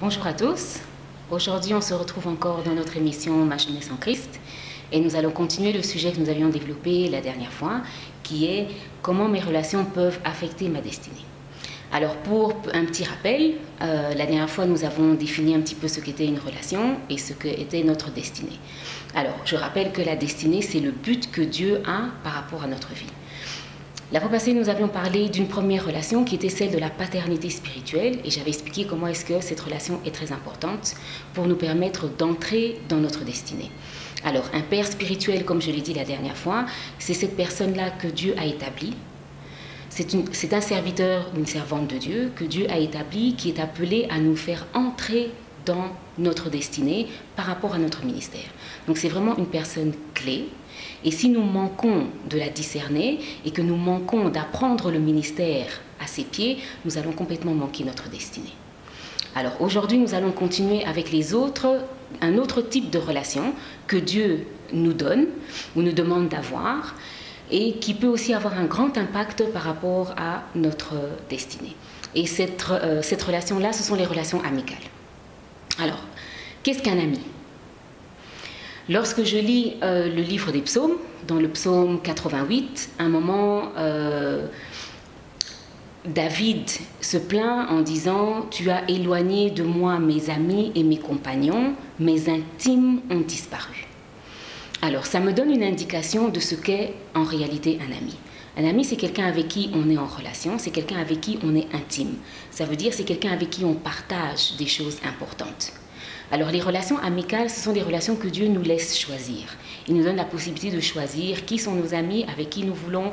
Bonjour à tous. Aujourd'hui, on se retrouve encore dans notre émission Ma jeunesse en Christ et nous allons continuer le sujet que nous avions développé la dernière fois, qui est comment mes relations peuvent affecter ma destinée. Alors, pour un petit rappel, la dernière fois, nous avons défini un petit peu ce qu'était une relation et ce qu'était notre destinée. Alors, je rappelle que la destinée, c'est le but que Dieu a par rapport à notre vie. La fois passée, nous avions parlé d'une première relation qui était celle de la paternité spirituelle et j'avais expliqué comment est-ce que cette relation est très importante pour nous permettre d'entrer dans notre destinée. Alors, un père spirituel, comme je l'ai dit la dernière fois, c'est cette personne-là que Dieu a établie. C'est un serviteur ou une servante de Dieu que Dieu a établi qui est appelé à nous faire entrer dans notre destinée par rapport à notre ministère. Donc, c'est vraiment une personne clé. Et si nous manquons de la discerner et que nous manquons d'apprendre le ministère à ses pieds, nous allons complètement manquer notre destinée. Alors aujourd'hui, nous allons continuer avec un autre type de relation que Dieu nous donne ou nous demande d'avoir et qui peut aussi avoir un grand impact par rapport à notre destinée. Et cette relation-là, ce sont les relations amicales. Alors, qu'est-ce qu'un ami ? Lorsque je lis le livre des psaumes, dans le psaume 88, à un moment, David se plaint en disant « Tu as éloigné de moi mes amis et mes compagnons, mes intimes ont disparu. » Alors, ça me donne une indication de ce qu'est en réalité un ami. Un ami, c'est quelqu'un avec qui on est en relation, c'est quelqu'un avec qui on est intime. Ça veut dire c'est quelqu'un avec qui on partage des choses importantes. Alors les relations amicales, ce sont des relations que Dieu nous laisse choisir. Il nous donne la possibilité de choisir qui sont nos amis avec qui nous voulons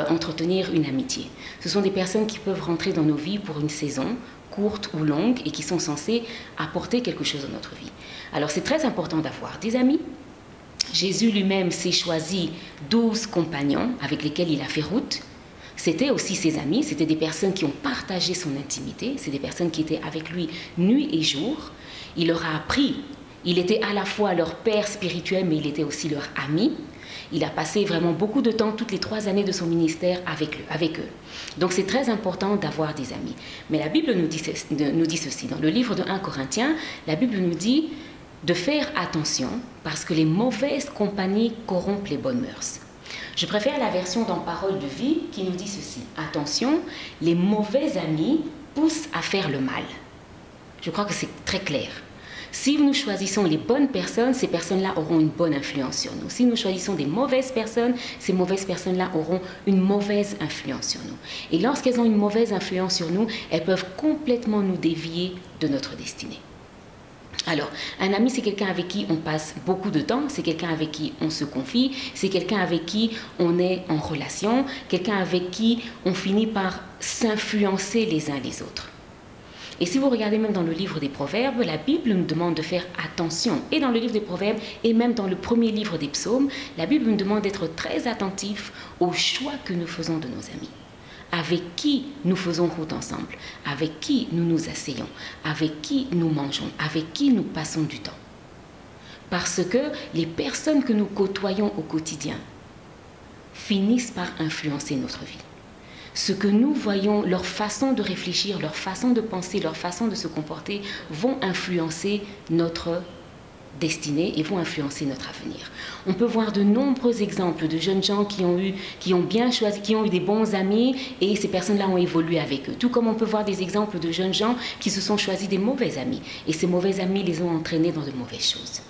entretenir une amitié. Ce sont des personnes qui peuvent rentrer dans nos vies pour une saison, courte ou longue, et qui sont censées apporter quelque chose dans notre vie. Alors c'est très important d'avoir des amis. Jésus lui-même s'est choisi 12 compagnons avec lesquels il a fait route. C'était aussi ses amis, c'était des personnes qui ont partagé son intimité, c'est des personnes qui étaient avec lui nuit et jour. Il leur a appris, il était à la fois leur père spirituel, mais il était aussi leur ami. Il a passé vraiment beaucoup de temps, toutes les 3 années de son ministère avec eux. Donc c'est très important d'avoir des amis. Mais la Bible nous dit ceci, dans le livre de 1 Corinthiens, la Bible nous dit de faire attention parce que les mauvaises compagnies corrompent les bonnes mœurs. Je préfère la version dans Parole de vie qui nous dit ceci. Attention, les mauvais amis poussent à faire le mal. Je crois que c'est très clair. Si nous choisissons les bonnes personnes, ces personnes-là auront une bonne influence sur nous. Si nous choisissons des mauvaises personnes, ces mauvaises personnes-là auront une mauvaise influence sur nous. Et lorsqu'elles ont une mauvaise influence sur nous, elles peuvent complètement nous dévier de notre destinée. Alors, un ami, c'est quelqu'un avec qui on passe beaucoup de temps, c'est quelqu'un avec qui on se confie, c'est quelqu'un avec qui on est en relation, quelqu'un avec qui on finit par s'influencer les uns les autres. Et si vous regardez même dans le livre des Proverbes, la Bible nous demande de faire attention. Et dans le livre des Proverbes, et même dans le premier livre des Psaumes, la Bible nous demande d'être très attentifs aux choix que nous faisons de nos amis. Avec qui nous faisons route ensemble, avec qui nous nous asseyons, avec qui nous mangeons, avec qui nous passons du temps. Parce que les personnes que nous côtoyons au quotidien finissent par influencer notre vie. Ce que nous voyons, leur façon de réfléchir, leur façon de penser, leur façon de se comporter vont influencer notre destinée et vont influencer notre avenir. On peut voir de nombreux exemples de jeunes gens qui ont bien choisi, qui ont eu des bons amis et ces personnes-là ont évolué avec eux. Tout comme on peut voir des exemples de jeunes gens qui se sont choisis des mauvais amis et ces mauvais amis les ont entraînés dans de mauvaises choses.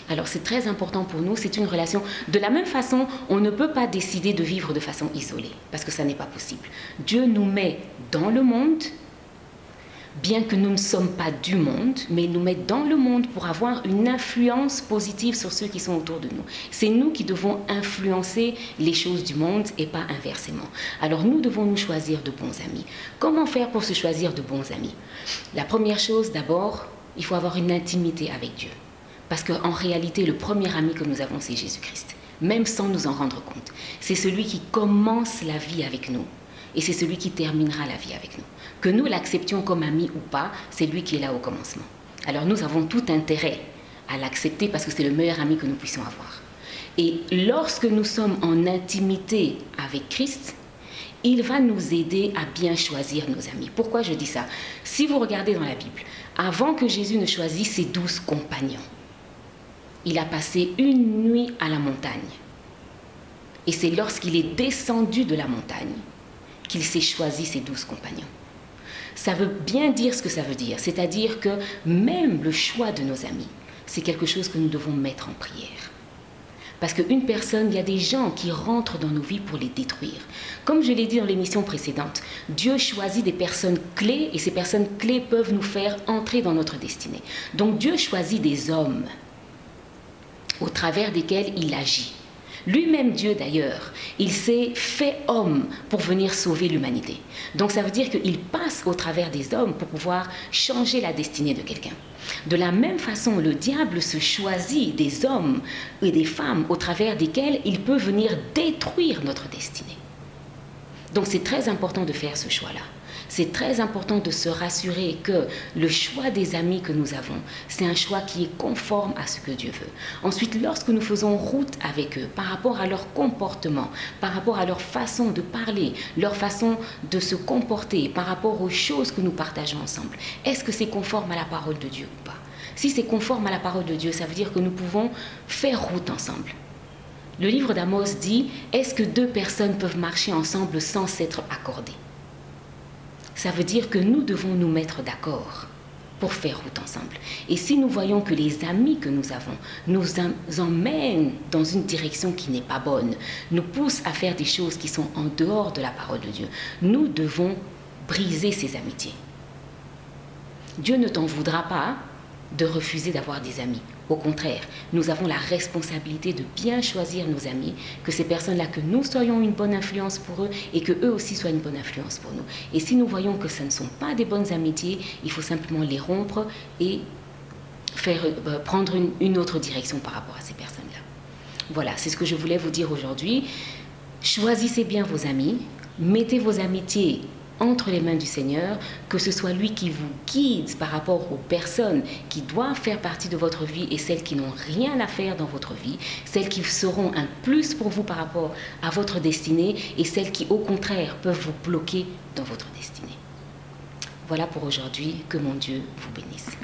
Alors c'est très important pour nous, c'est une relation. De la même façon, on ne peut pas décider de vivre de façon isolée, parce que ça n'est pas possible. Dieu nous met dans le monde, bien que nous ne sommes pas du monde, mais il nous met dans le monde pour avoir une influence positive sur ceux qui sont autour de nous. C'est nous qui devons influencer les choses du monde et pas inversement. Alors nous devons nous choisir de bons amis. Comment faire pour se choisir de bons amis? La première chose, d'abord, il faut avoir une intimité avec Dieu. Parce qu'en réalité, le premier ami que nous avons, c'est Jésus-Christ. Même sans nous en rendre compte. C'est celui qui commence la vie avec nous. Et c'est celui qui terminera la vie avec nous. Que nous l'acceptions comme ami ou pas, c'est lui qui est là au commencement. Alors nous avons tout intérêt à l'accepter parce que c'est le meilleur ami que nous puissions avoir. Et lorsque nous sommes en intimité avec Christ, il va nous aider à bien choisir nos amis. Pourquoi je dis ça? Si vous regardez dans la Bible, avant que Jésus ne choisisse ses 12 compagnons, il a passé une nuit à la montagne. Et c'est lorsqu'il est descendu de la montagne qu'il s'est choisi ses 12 compagnons. Ça veut bien dire ce que ça veut dire, c'est-à-dire que même le choix de nos amis, c'est quelque chose que nous devons mettre en prière. Parce qu'une personne, il y a des gens qui rentrent dans nos vies pour les détruire. Comme je l'ai dit dans l'émission précédente, Dieu choisit des personnes clés et ces personnes clés peuvent nous faire entrer dans notre destinée. Donc Dieu choisit des hommes au travers desquels il agit. Lui-même Dieu d'ailleurs, il s'est fait homme pour venir sauver l'humanité. Donc ça veut dire qu'il passe au travers des hommes pour pouvoir changer la destinée de quelqu'un. De la même façon, le diable se choisit des hommes et des femmes au travers desquels il peut venir détruire notre destinée. Donc c'est très important de faire ce choix-là. C'est très important de se rassurer que le choix des amis que nous avons, c'est un choix qui est conforme à ce que Dieu veut. Ensuite, lorsque nous faisons route avec eux, par rapport à leur comportement, par rapport à leur façon de parler, leur façon de se comporter, par rapport aux choses que nous partageons ensemble, est-ce que c'est conforme à la parole de Dieu ou pas? Si c'est conforme à la parole de Dieu, ça veut dire que nous pouvons faire route ensemble. Le livre d'Amos dit, est-ce que deux personnes peuvent marcher ensemble sans s'être accordées? Ça veut dire que nous devons nous mettre d'accord pour faire route ensemble. Et si nous voyons que les amis que nous avons nous emmènent dans une direction qui n'est pas bonne, nous poussent à faire des choses qui sont en dehors de la parole de Dieu, nous devons briser ces amitiés. Dieu ne t'en voudra pas de refuser d'avoir des amis. Au contraire, nous avons la responsabilité de bien choisir nos amis, que ces personnes-là, que nous soyons une bonne influence pour eux et que eux aussi soient une bonne influence pour nous. Et si nous voyons que ce ne sont pas des bonnes amitiés, il faut simplement les rompre et prendre une autre direction par rapport à ces personnes-là. Voilà, c'est ce que je voulais vous dire aujourd'hui. Choisissez bien vos amis, mettez vos amitiés entre les mains du Seigneur, que ce soit lui qui vous guide par rapport aux personnes qui doivent faire partie de votre vie et celles qui n'ont rien à faire dans votre vie, celles qui seront un plus pour vous par rapport à votre destinée et celles qui au contraire peuvent vous bloquer dans votre destinée. Voilà pour aujourd'hui, que mon Dieu vous bénisse.